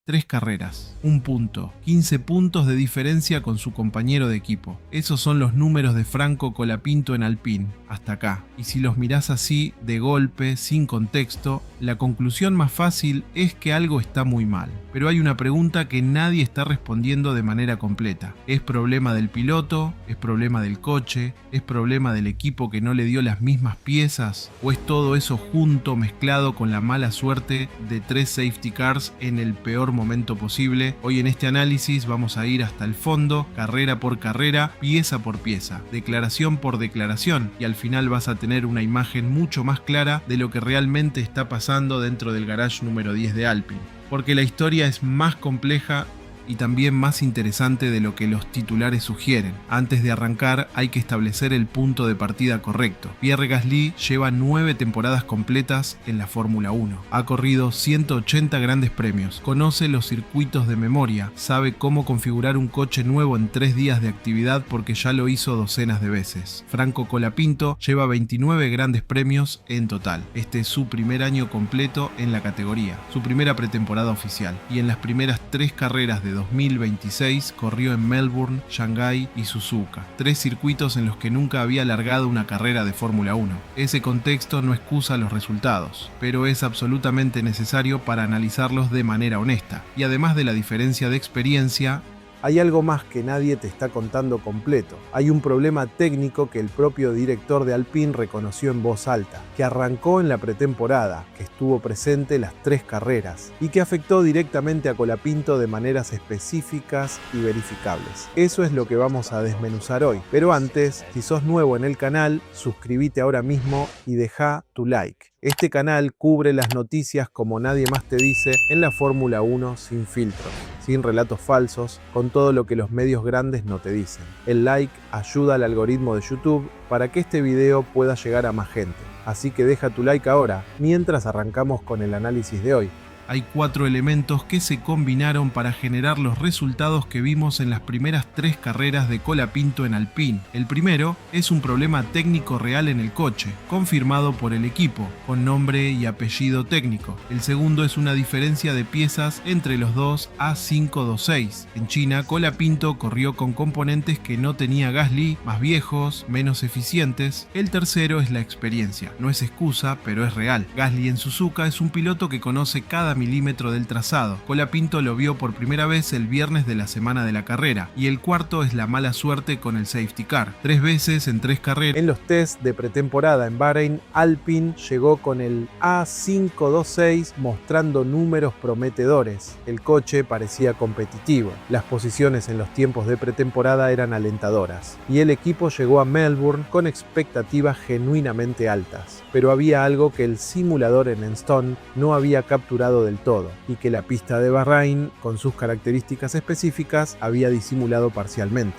3 carreras, 1 punto, 15 puntos de diferencia con su compañero de equipo. Esos son los números de Franco Colapinto en Alpine, hasta acá. Y si los mirás así, de golpe, sin contexto, la conclusión más fácil es que algo está muy mal. Pero hay una pregunta que nadie está respondiendo de manera completa. ¿Es problema del piloto? ¿Es problema del coche? ¿Es problema del equipo que no le dio las mismas piezas? ¿O es todo eso junto, mezclado con la mala suerte de 3 safety cars en el peor momento posible? Hoy en este análisis vamos a ir hasta el fondo, carrera por carrera, pieza por pieza, declaración por declaración, y al final vas a tener una imagen mucho más clara de lo que realmente está pasando dentro del garage número 10 de Alpine. Porque la historia es más compleja y también más interesante de lo que los titulares sugieren. Antes de arrancar hay que establecer el punto de partida correcto. Pierre Gasly lleva 9 temporadas completas en la Fórmula 1. Ha corrido 180 grandes premios, conoce los circuitos de memoria, sabe cómo configurar un coche nuevo en 3 días de actividad porque ya lo hizo docenas de veces. Franco Colapinto lleva 29 grandes premios en total. Este es su primer año completo en la categoría, su primera pretemporada oficial, y en las primeras 3 carreras de 2026 corrió en Melbourne, Shanghái y Suzuka, 3 circuitos en los que nunca había largado una carrera de Fórmula 1. Ese contexto no excusa los resultados, pero es absolutamente necesario para analizarlos de manera honesta, y además de la diferencia de experiencia, hay algo más que nadie te está contando completo. Hay un problema técnico que el propio director de Alpine reconoció en voz alta, que arrancó en la pretemporada, que estuvo presente las 3 carreras y que afectó directamente a Colapinto de maneras específicas y verificables. Eso es lo que vamos a desmenuzar hoy. Pero antes, si sos nuevo en el canal, suscríbete ahora mismo y deja tu like. Este canal cubre las noticias como nadie más te dice en la Fórmula 1 sin filtros, sin relatos falsos, con todo lo que los medios grandes no te dicen. El like ayuda al algoritmo de YouTube para que este video pueda llegar a más gente. Así que deja tu like ahora, mientras arrancamos con el análisis de hoy. Hay 4 elementos que se combinaron para generar los resultados que vimos en las primeras 3 carreras de Colapinto en Alpine. El primero es un problema técnico real en el coche, confirmado por el equipo, con nombre y apellido técnico. El segundo es una diferencia de piezas entre los dos A526. En China, Colapinto corrió con componentes que no tenía Gasly, más viejos, menos eficientes. El tercero es la experiencia. No es excusa, pero es real. Gasly en Suzuka es un piloto que conoce cada milímetro del trazado. Colapinto lo vio por primera vez el viernes de la semana de la carrera, y el cuarto es la mala suerte con el safety car. 3 veces en 3 carreras. En los test de pretemporada en Bahrein, Alpine llegó con el A526 mostrando números prometedores. El coche parecía competitivo. Las posiciones en los tiempos de pretemporada eran alentadoras, y el equipo llegó a Melbourne con expectativas genuinamente altas. Pero había algo que el simulador en Enstone no había capturado del todo, y que la pista de Bahrein, con sus características específicas, había disimulado parcialmente.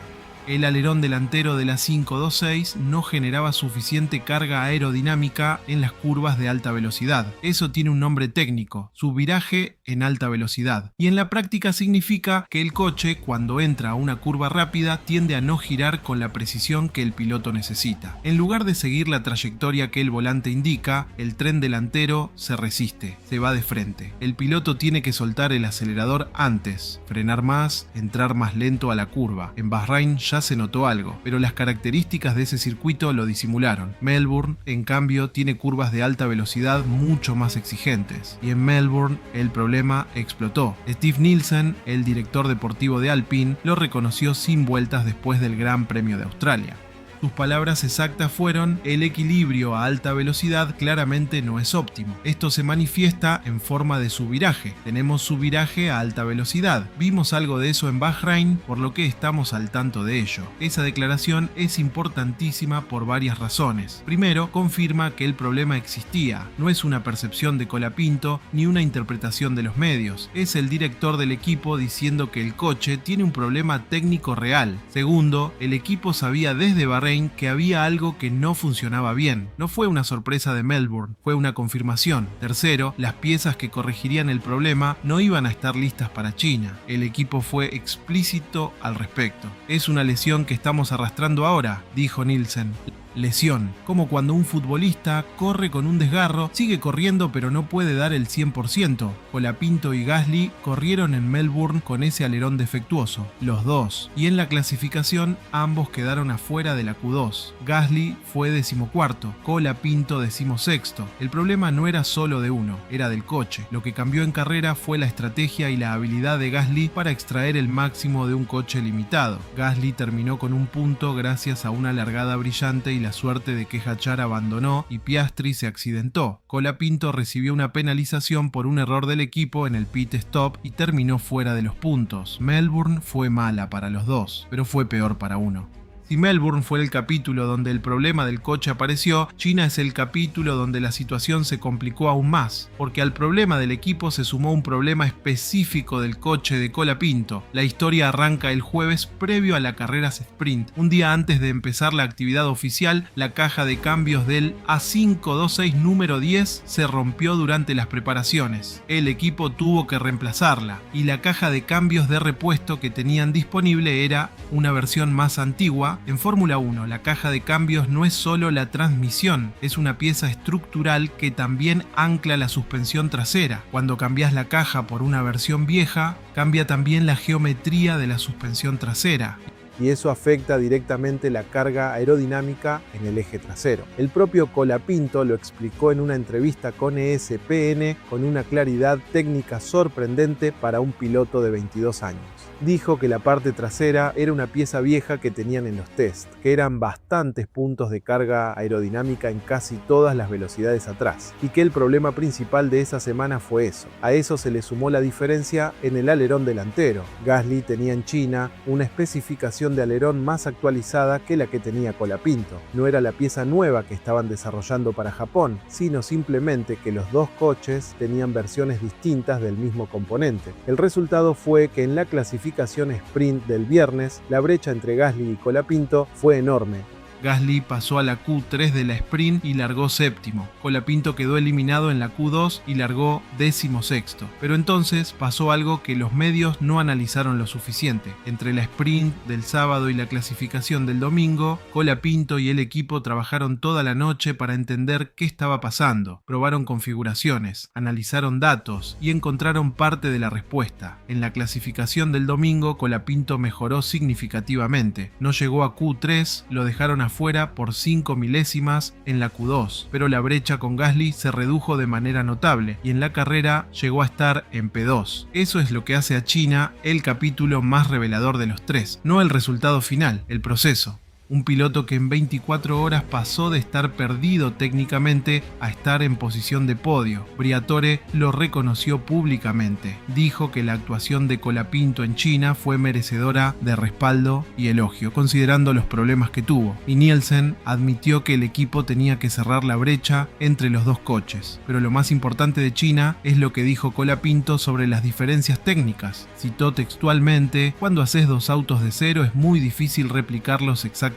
El alerón delantero de la 526 no generaba suficiente carga aerodinámica en las curvas de alta velocidad. Eso tiene un nombre técnico, subviraje en alta velocidad. Y en la práctica significa que el coche, cuando entra a una curva rápida, tiende a no girar con la precisión que el piloto necesita. En lugar de seguir la trayectoria que el volante indica, el tren delantero se resiste, se va de frente. El piloto tiene que soltar el acelerador antes, frenar más, entrar más lento a la curva. En Bahrein ya se notó algo, pero las características de ese circuito lo disimularon. Melbourne, en cambio, tiene curvas de alta velocidad mucho más exigentes, y en Melbourne el problema explotó. Steve Nielsen, el director deportivo de Alpine, lo reconoció sin vueltas después del Gran Premio de Australia. Sus palabras exactas fueron: el equilibrio a alta velocidad claramente no es óptimo. Esto se manifiesta en forma de subviraje. Tenemos subviraje a alta velocidad. Vimos algo de eso en Bahrein, por lo que estamos al tanto de ello. Esa declaración es importantísima por varias razones. Primero, confirma que el problema existía. No es una percepción de Colapinto ni una interpretación de los medios. Es el director del equipo diciendo que el coche tiene un problema técnico real. Segundo, el equipo sabía desde Bahrein que había algo que no funcionaba bien. No fue una sorpresa de Melbourne, fue una confirmación. Tercero, las piezas que corregirían el problema no iban a estar listas para China. El equipo fue explícito al respecto. Es una lesión que estamos arrastrando ahora, dijo Nielsen. lesión, como cuando un futbolista corre con un desgarro, sigue corriendo pero no puede dar el 100%. Colapinto y Gasly corrieron en Melbourne con ese alerón defectuoso, los dos, y en la clasificación ambos quedaron afuera de la Q2. Gasly fue 14º, Colapinto 16º. El problema no era solo de uno, era del coche. Lo que cambió en carrera fue la estrategia y la habilidad de Gasly para extraer el máximo de un coche limitado. Gasly terminó con un punto gracias a una largada brillante y la suerte de que Hachar abandonó y Piastri se accidentó. Colapinto recibió una penalización por un error del equipo en el pit stop y terminó fuera de los puntos. Melbourne fue mala para los dos, pero fue peor para uno. Si Melbourne fue el capítulo donde el problema del coche apareció, China es el capítulo donde la situación se complicó aún más, porque al problema del equipo se sumó un problema específico del coche de Colapinto. La historia arranca el jueves previo a la carrera sprint. Un día antes de empezar la actividad oficial, la caja de cambios del A526 número 10 se rompió durante las preparaciones. El equipo tuvo que reemplazarla, y la caja de cambios de repuesto que tenían disponible era una versión más antigua. En Fórmula 1, la caja de cambios no es solo la transmisión, es una pieza estructural que también ancla la suspensión trasera. Cuando cambias la caja por una versión vieja, cambia también la geometría de la suspensión trasera. Y eso afecta directamente la carga aerodinámica en el eje trasero. El propio Colapinto lo explicó en una entrevista con ESPN con una claridad técnica sorprendente para un piloto de 22 años. Dijo que la parte trasera era una pieza vieja que tenían en los test, que eran bastantes puntos de carga aerodinámica en casi todas las velocidades atrás, y que el problema principal de esa semana fue eso. A eso se le sumó la diferencia en el alerón delantero. Gasly tenía en China una especificación de alerón más actualizada que la que tenía Colapinto. No era la pieza nueva que estaban desarrollando para Japón, sino simplemente que los dos coches tenían versiones distintas del mismo componente. El resultado fue que en la clasificación sprint del viernes, la brecha entre Gasly y Colapinto fue enorme. Gasly pasó a la Q3 de la sprint y largó séptimo. Colapinto quedó eliminado en la Q2 y largó 16º. Pero entonces pasó algo que los medios no analizaron lo suficiente. Entre la sprint del sábado y la clasificación del domingo, Colapinto y el equipo trabajaron toda la noche para entender qué estaba pasando. Probaron configuraciones, analizaron datos y encontraron parte de la respuesta. En la clasificación del domingo, Colapinto mejoró significativamente. No llegó a Q3, lo dejaron afuera por 5 milésimas en la Q2, pero la brecha con Gasly se redujo de manera notable y en la carrera llegó a estar en P2. Eso es lo que hace a China el capítulo más revelador de los tres, no el resultado final, el proceso. Un piloto que en 24 horas pasó de estar perdido técnicamente a estar en posición de podio. Briatore lo reconoció públicamente. Dijo que la actuación de Colapinto en China fue merecedora de respaldo y elogio, considerando los problemas que tuvo. Y Nielsen admitió que el equipo tenía que cerrar la brecha entre los dos coches. Pero lo más importante de China es lo que dijo Colapinto sobre las diferencias técnicas. Citó textualmente: "Cuando haces dos autos de cero es muy difícil replicarlos exactamente.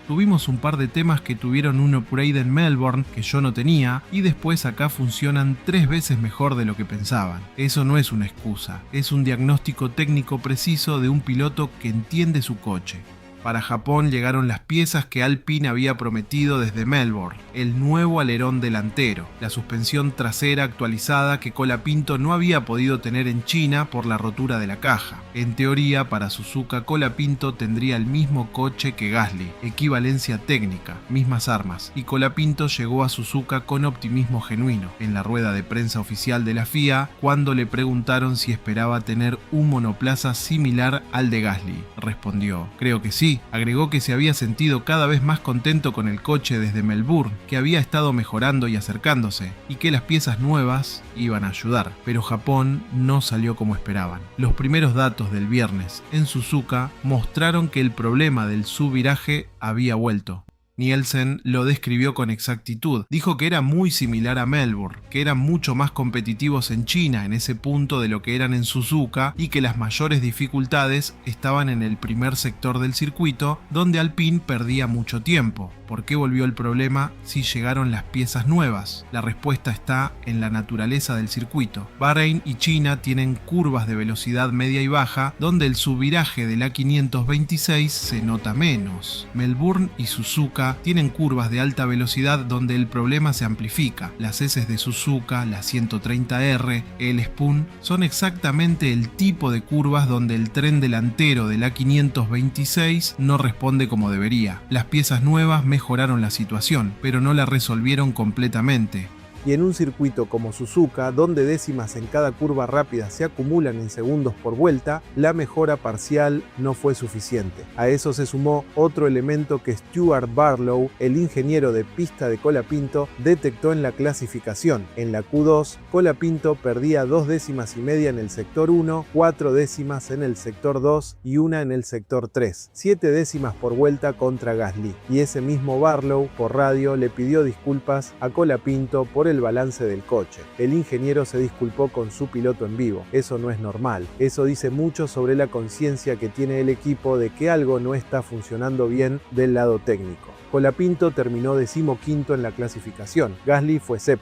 Tuvimos un par de temas que tuvieron un upgrade en Melbourne que yo no tenía y después acá funcionan 3 veces mejor de lo que pensaban. Eso no es una excusa, es un diagnóstico técnico preciso de un piloto que entiende su coche". Para Japón llegaron las piezas que Alpine había prometido desde Melbourne: el nuevo alerón delantero, la suspensión trasera actualizada que Colapinto no había podido tener en China por la rotura de la caja. En teoría, para Suzuka, Colapinto tendría el mismo coche que Gasly, equivalencia técnica, mismas armas, y Colapinto llegó a Suzuka con optimismo genuino. En la rueda de prensa oficial de la FIA, cuando le preguntaron si esperaba tener un monoplaza similar al de Gasly, respondió: "Creo que sí". Agregó que se había sentido cada vez más contento con el coche desde Melbourne, que había estado mejorando y acercándose, y que las piezas nuevas iban a ayudar. Pero Japón no salió como esperaban. Los primeros datos del viernes en Suzuka mostraron que el problema del subviraje había vuelto. Nielsen lo describió con exactitud. Dijo que era muy similar a Melbourne, que eran mucho más competitivos en China en ese punto de lo que eran en Suzuka y que las mayores dificultades estaban en el primer sector del circuito, donde Alpine perdía mucho tiempo. ¿Por qué volvió el problema si llegaron las piezas nuevas? La respuesta está en la naturaleza del circuito. Bahrein y China tienen curvas de velocidad media y baja, donde el subviraje de la 526 se nota menos. Melbourne y Suzuka Suzuka tienen curvas de alta velocidad donde el problema se amplifica. Las S de Suzuka, la 130R, el Spoon son exactamente el tipo de curvas donde el tren delantero de la 526 no responde como debería. Las piezas nuevas mejoraron la situación, pero no la resolvieron completamente. Y en un circuito como Suzuka, donde décimas en cada curva rápida se acumulan en segundos por vuelta, la mejora parcial no fue suficiente. A eso se sumó otro elemento que Stuart Barlow, el ingeniero de pista de Colapinto, detectó en la clasificación. En la Q2, Colapinto perdía 2,5 décimas en el sector 1, 4 décimas en el sector 2 y 1 en el sector 3, 7 décimas por vuelta contra Gasly. Y ese mismo Barlow, por radio, le pidió disculpas a Colapinto por el balance del coche. El ingeniero se disculpó con su piloto en vivo. Eso no es normal. Eso dice mucho sobre la conciencia que tiene el equipo de que algo no está funcionando bien del lado técnico. Colapinto terminó 15º en la clasificación. Gasly fue 7º.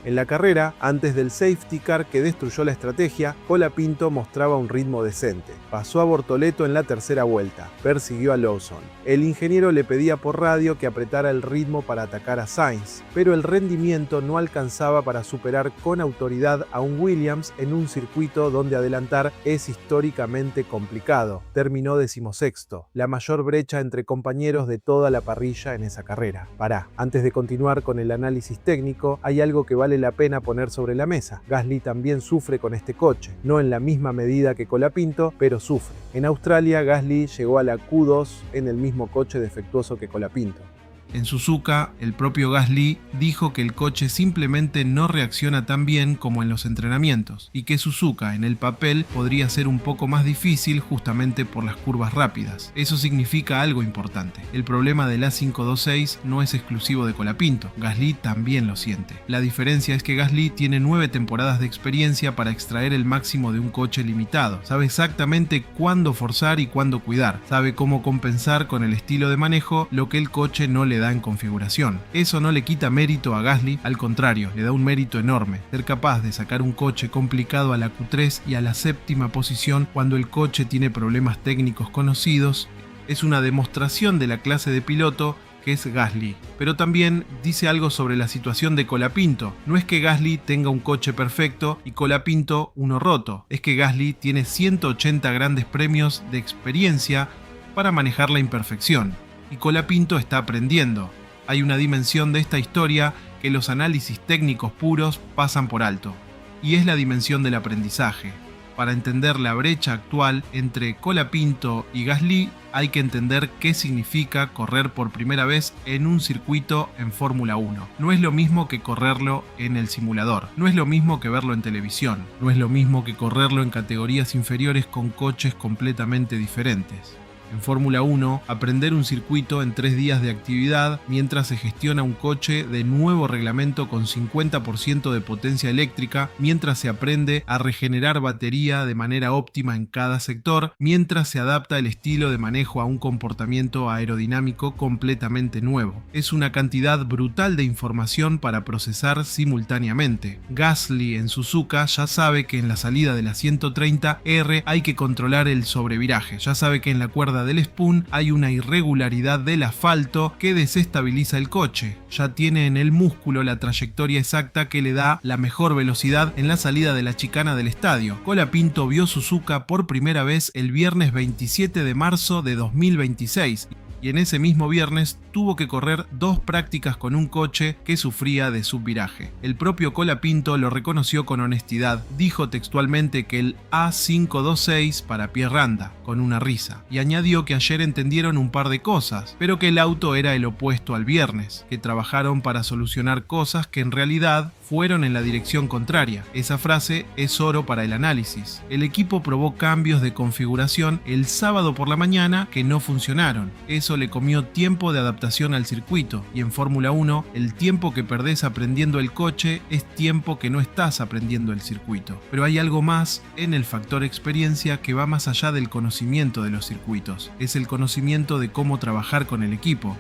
En la carrera, antes del safety car que destruyó la estrategia, Colapinto mostraba un ritmo decente. Pasó a Bortoleto en la tercera vuelta, persiguió a Lawson. El ingeniero le pedía por radio que apretara el ritmo para atacar a Sainz, pero el rendimiento no alcanzaba para superar con autoridad a un Williams en un circuito donde adelantar es históricamente complicado. Terminó 16º, la mayor brecha entre compañeros de toda la parrilla en esa carrera. Antes de continuar con el análisis técnico, hay algo que vale la pena poner sobre la mesa. Gasly también sufre con este coche, no en la misma medida que Colapinto, pero sufre. En Australia, Gasly llegó a la Q2 en el mismo coche defectuoso que Colapinto. En Suzuka, el propio Gasly dijo que el coche simplemente no reacciona tan bien como en los entrenamientos y que Suzuka en el papel podría ser un poco más difícil justamente por las curvas rápidas. Eso significa algo importante. El problema del A526 no es exclusivo de Colapinto, Gasly también lo siente. La diferencia es que Gasly tiene 9 temporadas de experiencia para extraer el máximo de un coche limitado. Sabe exactamente cuándo forzar y cuándo cuidar. Sabe cómo compensar con el estilo de manejo lo que el coche no le da en configuración. Eso no le quita mérito a Gasly, al contrario, le da un mérito enorme. Ser capaz de sacar un coche complicado a la Q3 y a la 7ª posición cuando el coche tiene problemas técnicos conocidos es una demostración de la clase de piloto que es Gasly. Pero también dice algo sobre la situación de Colapinto. No es que Gasly tenga un coche perfecto y Colapinto uno roto. Es que Gasly tiene 180 grandes premios de experiencia para manejar la imperfección. Y Colapinto está aprendiendo. Hay una dimensión de esta historia que los análisis técnicos puros pasan por alto, y es la dimensión del aprendizaje. Para entender la brecha actual entre Colapinto y Gasly, hay que entender qué significa correr por primera vez en un circuito en Fórmula 1. No es lo mismo que correrlo en el simulador, no es lo mismo que verlo en televisión, no es lo mismo que correrlo en categorías inferiores con coches completamente diferentes. En Fórmula 1, aprender un circuito en 3 días de actividad mientras se gestiona un coche de nuevo reglamento con 50% de potencia eléctrica, mientras se aprende a regenerar batería de manera óptima en cada sector, mientras se adapta el estilo de manejo a un comportamiento aerodinámico completamente nuevo. Es una cantidad brutal de información para procesar simultáneamente. Gasly en Suzuka ya sabe que en la salida de la 130R hay que controlar el sobreviraje, ya sabe que en la cuerda del Spoon hay una irregularidad del asfalto que desestabiliza el coche. Ya tiene en el músculo la trayectoria exacta que le da la mejor velocidad en la salida de la chicana del estadio. Colapinto vio Suzuka por primera vez el viernes 27 de marzo de 2026. Y en ese mismo viernes tuvo que correr 2 prácticas con un coche que sufría de subviraje. El propio Colapinto lo reconoció con honestidad. Dijo textualmente que el A526 para Pierre Randa, con una risa, y añadió que ayer entendieron un par de cosas, pero que el auto era el opuesto al viernes, que trabajaron para solucionar cosas que en realidad fueron en la dirección contraria. Esa frase es oro para el análisis. El equipo probó cambios de configuración el sábado por la mañana que no funcionaron. Eso le comió tiempo de adaptación al circuito, y en Fórmula 1 el tiempo que perdés aprendiendo el coche es tiempo que no estás aprendiendo el circuito. Pero hay algo más en el factor experiencia que va más allá del conocimiento de los circuitos. Es el conocimiento de cómo trabajar con el equipo.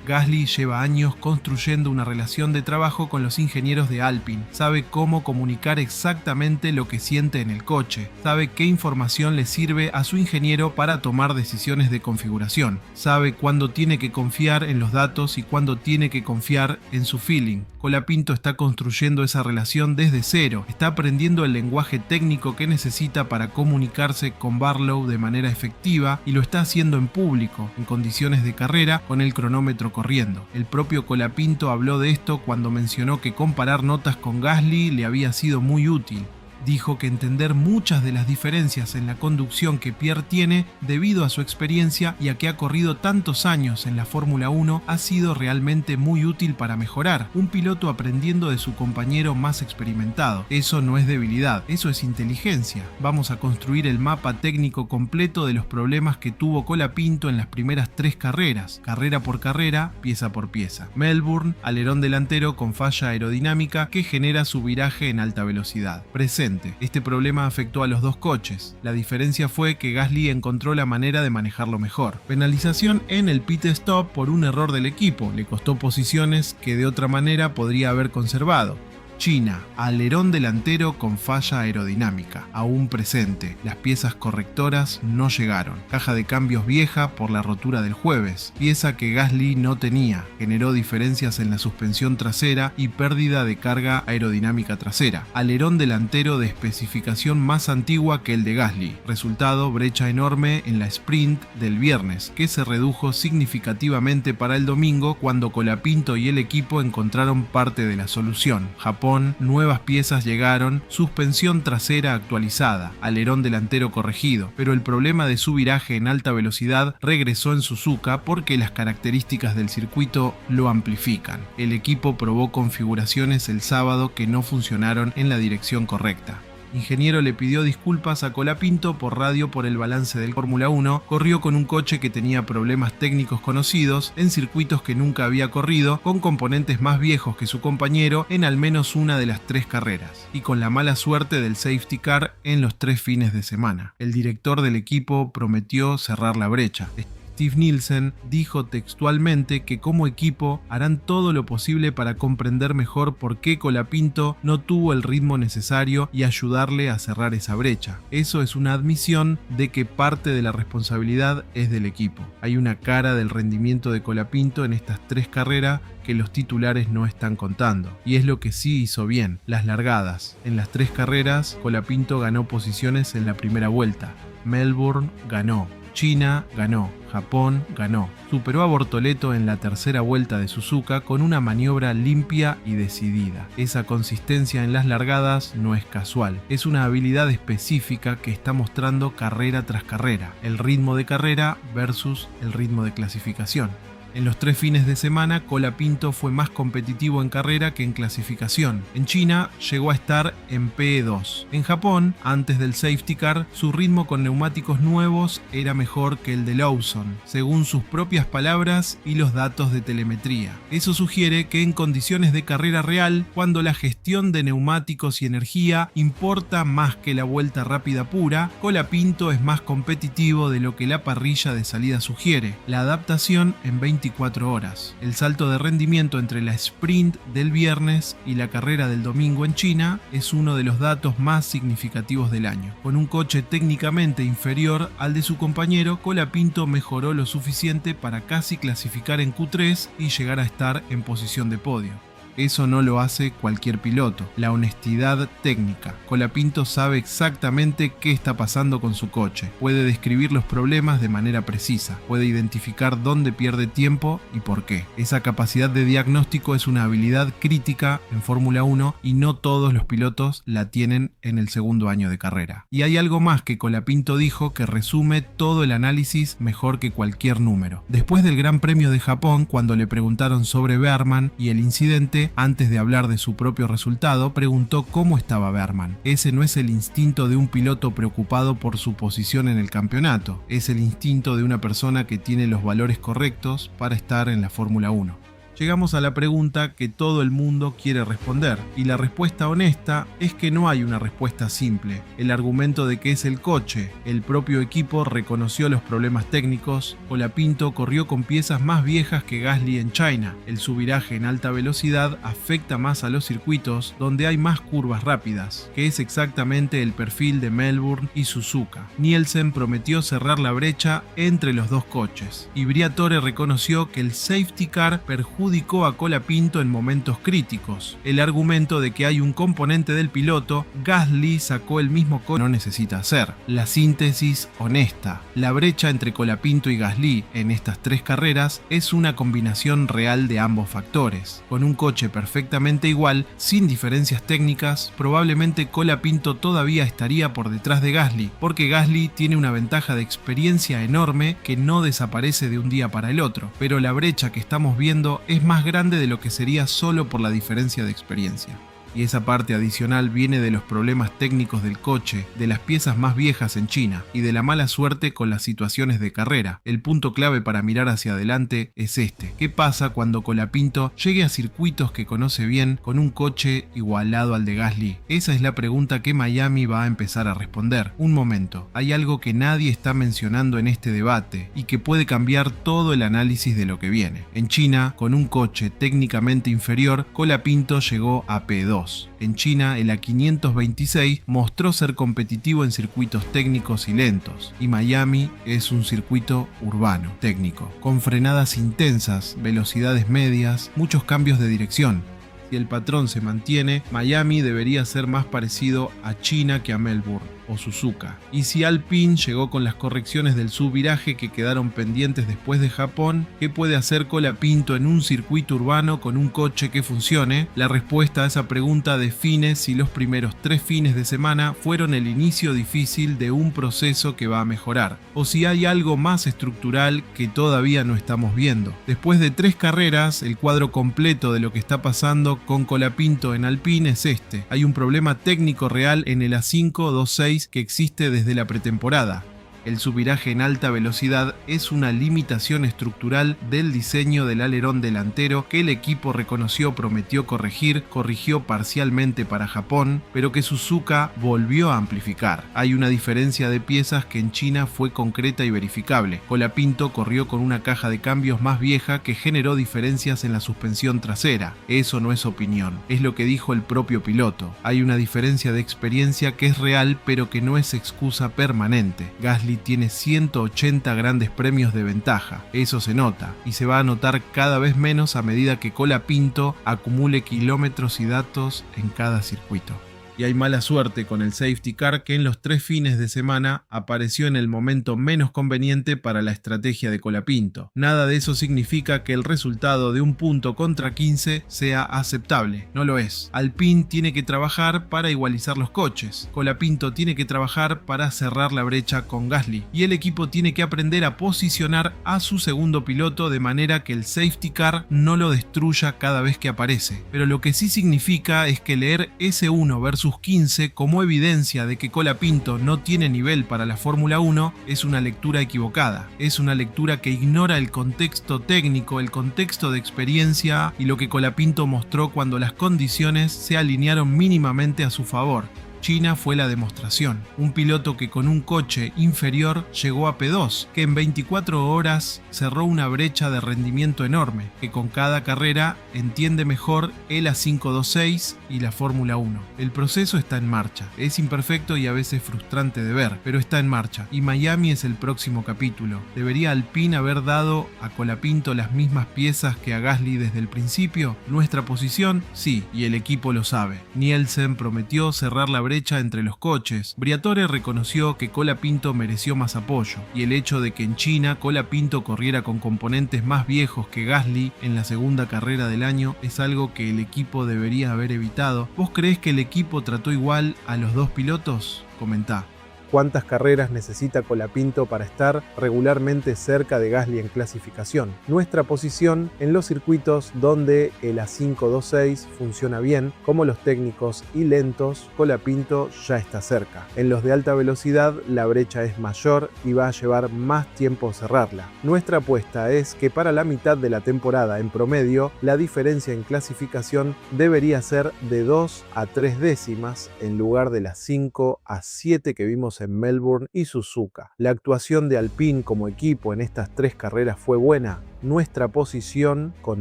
Gasly lleva años construyendo una relación de trabajo con los ingenieros de Alpine, sabe cómo comunicar exactamente lo que siente en el coche, sabe qué información le sirve a su ingeniero para tomar decisiones de configuración, sabe cuándo tiene que confiar en los datos y cuándo tiene que confiar en su feeling. Colapinto está construyendo esa relación desde cero, está aprendiendo el lenguaje técnico que necesita para comunicarse con Barlow de manera efectiva y lo está haciendo en público, en condiciones de carrera, con el cronómetro corriendo. El propio Colapinto habló de esto cuando mencionó que comparar notas con Gasly le había sido muy útil. Dijo que entender muchas de las diferencias en la conducción que Pierre tiene debido a su experiencia y a que ha corrido tantos años en la Fórmula 1 ha sido realmente muy útil para mejorar. Un piloto aprendiendo de su compañero más experimentado. Eso no es debilidad, eso es inteligencia. Vamos a construir el mapa técnico completo de los problemas que tuvo Colapinto en las primeras 3 carreras, carrera por carrera, pieza por pieza. Melbourne, alerón delantero con falla aerodinámica que genera su viraje en alta velocidad. Presente. Este problema afectó a los dos coches. La diferencia fue que Gasly encontró la manera de manejarlo mejor. Penalización en el pit stop por un error del equipo. Le costó posiciones que de otra manera podría haber conservado. China, alerón delantero con falla aerodinámica, aún presente. Las piezas correctoras no llegaron. Caja de cambios vieja por la rotura del jueves, pieza que Gasly no tenía. Generó diferencias en la suspensión trasera y pérdida de carga aerodinámica trasera. Alerón delantero de especificación más antigua que el de Gasly. Resultado, brecha enorme en la sprint del viernes, que se redujo significativamente para el domingo cuando Colapinto y el equipo encontraron parte de la solución. Japón, nuevas piezas llegaron, suspensión trasera actualizada, alerón delantero corregido, pero el problema de su viraje en alta velocidad regresó en Suzuka porque las características del circuito lo amplifican. El equipo probó configuraciones el sábado que no funcionaron en la dirección correcta. Ingeniero le pidió disculpas a Colapinto por radio por el balance del Fórmula 1, corrió con un coche que tenía problemas técnicos conocidos, en circuitos que nunca había corrido, con componentes más viejos que su compañero en al menos una de las 3 carreras, y con la mala suerte del safety car en los 3 fines de semana. El director del equipo prometió cerrar la brecha. Steve Nielsen dijo textualmente que como equipo harán todo lo posible para comprender mejor por qué Colapinto no tuvo el ritmo necesario y ayudarle a cerrar esa brecha. Eso es una admisión de que parte de la responsabilidad es del equipo. Hay una cara del rendimiento de Colapinto en estas 3 carreras que los titulares no están contando. Y es lo que sí hizo bien, las largadas. En las 3 carreras, Colapinto ganó posiciones en la primera vuelta. Melbourne ganó. China ganó, Japón ganó. Superó a Bortoleto en la tercera vuelta de Suzuka con una maniobra limpia y decidida. Esa consistencia en las largadas no es casual, es una habilidad específica que está mostrando carrera tras carrera, el ritmo de carrera versus el ritmo de clasificación. En los 3 fines de semana, Colapinto fue más competitivo en carrera que en clasificación. En China llegó a estar en P2. En Japón, antes del safety car, su ritmo con neumáticos nuevos era mejor que el de Lawson, según sus propias palabras y los datos de telemetría. Eso sugiere que en condiciones de carrera real, cuando la gestión de neumáticos y energía importa más que la vuelta rápida pura, Colapinto es más competitivo de lo que la parrilla de salida sugiere. La adaptación en 24 horas. El salto de rendimiento entre la sprint del viernes y la carrera del domingo en China es uno de los datos más significativos del año. Con un coche técnicamente inferior al de su compañero, Colapinto mejoró lo suficiente para casi clasificar en Q3 y llegar a estar en posición de podio. Eso no lo hace cualquier piloto. La honestidad técnica. Colapinto sabe exactamente qué está pasando con su coche. Puede describir los problemas de manera precisa. Puede identificar dónde pierde tiempo y por qué. Esa capacidad de diagnóstico es una habilidad crítica en Fórmula 1 y no todos los pilotos la tienen en el segundo año de carrera. Y hay algo más que Colapinto dijo que resume todo el análisis mejor que cualquier número. Después del Gran Premio de Japón, cuando le preguntaron sobre Wehrmann y el incidente, antes de hablar de su propio resultado, preguntó cómo estaba Wehrmann. Ese no es el instinto de un piloto preocupado por su posición en el campeonato, es el instinto de una persona que tiene los valores correctos para estar en la Fórmula 1. Llegamos a la pregunta que todo el mundo quiere responder, y la respuesta honesta es que no hay una respuesta simple. El argumento de que es el coche, el propio equipo reconoció los problemas técnicos, Colapinto corrió con piezas más viejas que Gasly en China, el subviraje en alta velocidad afecta más a los circuitos donde hay más curvas rápidas, que es exactamente el perfil de Melbourne y Suzuka. Nielsen prometió cerrar la brecha entre los dos coches, y Briatore reconoció que el safety car perjudicó a Colapinto en momentos críticos. El argumento de que hay un componente del piloto, Gasly sacó el mismo coche no necesita hacer. La síntesis honesta. La brecha entre Colapinto y Gasly en estas 3 carreras es una combinación real de ambos factores. Con un coche perfectamente igual, sin diferencias técnicas, probablemente Colapinto todavía estaría por detrás de Gasly, porque Gasly tiene una ventaja de experiencia enorme que no desaparece de un día para el otro, pero la brecha que estamos viendo es más grande de lo que sería solo por la diferencia de experiencia. Y esa parte adicional viene de los problemas técnicos del coche, de las piezas más viejas en China y de la mala suerte con las situaciones de carrera. El punto clave para mirar hacia adelante es este. ¿Qué pasa cuando Colapinto llegue a circuitos que conoce bien con un coche igualado al de Gasly? Esa es la pregunta que Miami va a empezar a responder. Un momento, hay algo que nadie está mencionando en este debate y que puede cambiar todo el análisis de lo que viene. En China, con un coche técnicamente inferior, Colapinto llegó a P2. En China, el A526 mostró ser competitivo en circuitos técnicos y lentos, y Miami es un circuito urbano, técnico, con frenadas intensas, velocidades medias, muchos cambios de dirección. Si el patrón se mantiene, Miami debería ser más parecido a China que a Melbourne o Suzuka. Y si Alpine llegó con las correcciones del subviraje que quedaron pendientes después de Japón, ¿qué puede hacer Colapinto en un circuito urbano con un coche que funcione? La respuesta a esa pregunta define si los primeros 3 fines de semana fueron el inicio difícil de un proceso que va a mejorar, o si hay algo más estructural que todavía no estamos viendo. Después de 3 carreras, el cuadro completo de lo que está pasando con Colapinto en Alpine es este. Hay un problema técnico real en el A526 que existe desde la pretemporada. El subviraje en alta velocidad es una limitación estructural del diseño del alerón delantero que el equipo reconoció prometió corrigió parcialmente para Japón, pero que Suzuka volvió a amplificar. Hay una diferencia de piezas que en China fue concreta y verificable. Colapinto corrió con una caja de cambios más vieja que generó diferencias en la suspensión trasera. Eso no es opinión, es lo que dijo el propio piloto. Hay una diferencia de experiencia que es real, pero que no es excusa permanente. Gasly tiene 180 grandes premios de ventaja, eso se nota, y se va a notar cada vez menos a medida que Colapinto acumule kilómetros y datos en cada circuito. Y hay mala suerte con el safety car que en los 3 fines de semana apareció en el momento menos conveniente para la estrategia de Colapinto. Nada de eso significa que el resultado de un punto contra 15 sea aceptable, no lo es. Alpine tiene que trabajar para igualizar los coches, Colapinto tiene que trabajar para cerrar la brecha con Gasly, y el equipo tiene que aprender a posicionar a su segundo piloto de manera que el safety car no lo destruya cada vez que aparece. Pero lo que sí significa es que leer S1 versus 15 como evidencia de que Colapinto no tiene nivel para la Fórmula 1 es una lectura equivocada. Es una lectura que ignora el contexto técnico, el contexto de experiencia y lo que Colapinto mostró cuando las condiciones se alinearon mínimamente a su favor. China fue la demostración. Un piloto que con un coche inferior llegó a P2, que en 24 horas cerró una brecha de rendimiento enorme, que con cada carrera entiende mejor el A526 y la Fórmula 1. El proceso está en marcha. Es imperfecto y a veces frustrante de ver, pero está en marcha. Y Miami es el próximo capítulo. ¿Debería Alpine haber dado a Colapinto las mismas piezas que a Gasly desde el principio? Nuestra posición, sí, y el equipo lo sabe. Nielsen prometió cerrar la brecha entre los coches. Briatore reconoció que Colapinto mereció más apoyo, y el hecho de que en China Colapinto corriera con componentes más viejos que Gasly en la segunda carrera del año es algo que el equipo debería haber evitado. ¿Vos creés que el equipo trató igual a los dos pilotos? Comentá. ¿Cuántas carreras necesita Colapinto para estar regularmente cerca de Gasly en clasificación? Nuestra posición en los circuitos donde el A526 funciona bien, como los técnicos y lentos, Colapinto ya está cerca. En los de alta velocidad la brecha es mayor y va a llevar más tiempo cerrarla. Nuestra apuesta es que para la mitad de la temporada en promedio la diferencia en clasificación debería ser de 2 a 3 décimas en lugar de las 5 a 7 que vimos en Melbourne y Suzuka. La actuación de Alpine como equipo en estas 3 carreras fue buena. Nuestra posición con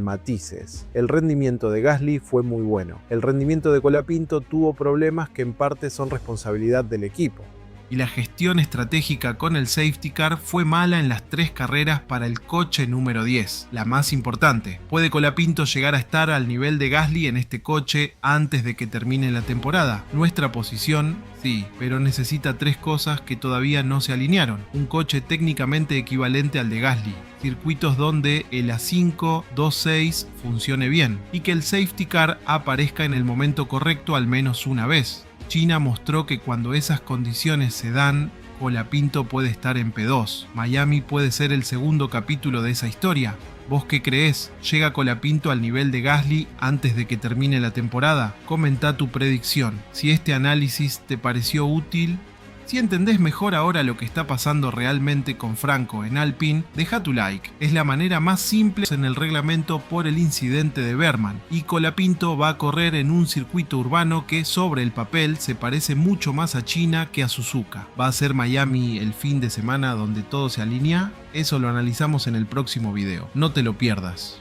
matices. El rendimiento de Gasly fue muy bueno. El rendimiento de Colapinto tuvo problemas que en parte son responsabilidad del equipo. Y la gestión estratégica con el safety car fue mala en las 3 carreras para el coche número 10, la más importante. ¿Puede Colapinto llegar a estar al nivel de Gasly en este coche antes de que termine la temporada? Nuestra posición, sí, pero necesita 3 cosas que todavía no se alinearon. Un coche técnicamente equivalente al de Gasly, circuitos donde el A526 funcione bien y que el safety car aparezca en el momento correcto al menos una vez. China mostró que cuando esas condiciones se dan, Colapinto puede estar en P2. Miami puede ser el segundo capítulo de esa historia. ¿Vos qué creés? ¿Llega Colapinto al nivel de Gasly antes de que termine la temporada? Comenta tu predicción. Si este análisis te pareció útil, si entendés mejor ahora lo que está pasando realmente con Franco en Alpine, deja tu like. Es la manera más simple en el reglamento por el incidente de Berman. Y Colapinto va a correr en un circuito urbano que sobre el papel se parece mucho más a China que a Suzuka. ¿Va a ser Miami el fin de semana donde todo se alinea? Eso lo analizamos en el próximo video. No te lo pierdas.